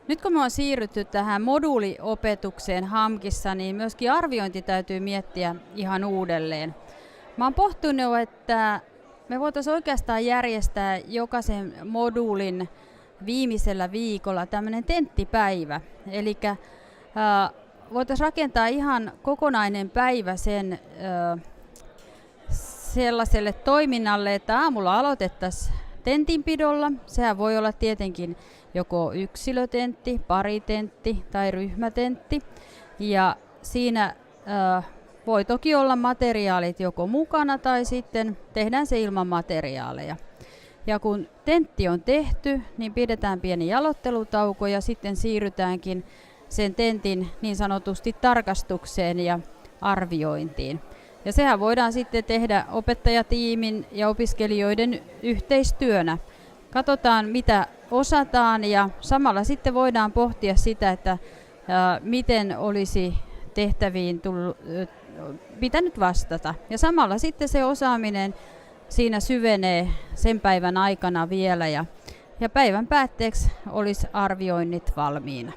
Nyt kun me on siirrytty tähän moduuliopetukseen HAMKissa, niin myöskin arviointi täytyy miettiä ihan uudelleen. Mä oon pohtinut, että me voitaisiin oikeastaan järjestää jokaisen moduulin viimeisellä viikolla tämmöinen tenttipäivä. Eli voitaisiin rakentaa ihan kokonainen päivä sellaiselle toiminnalle, että aamulla aloitettaisiin tentinpidolla. Sehän voi olla tietenkin joko yksilötentti, paritentti tai ryhmätentti. Ja siinä voi toki olla materiaalit joko mukana tai sitten tehdään se ilman materiaaleja. Ja kun tentti on tehty, niin pidetään pieni jaloittelutauko ja sitten siirrytäänkin sen tentin niin sanotusti tarkastukseen ja arviointiin. Ja sehän voidaan sitten tehdä opettajatiimin ja opiskelijoiden yhteistyönä. Katsotaan mitä osataan ja samalla sitten voidaan pohtia sitä, että miten olisi tehtäviin pitänyt vastata. Ja samalla sitten se osaaminen siinä syvenee sen päivän aikana vielä ja päivän päätteeksi olisi arvioinnit valmiina.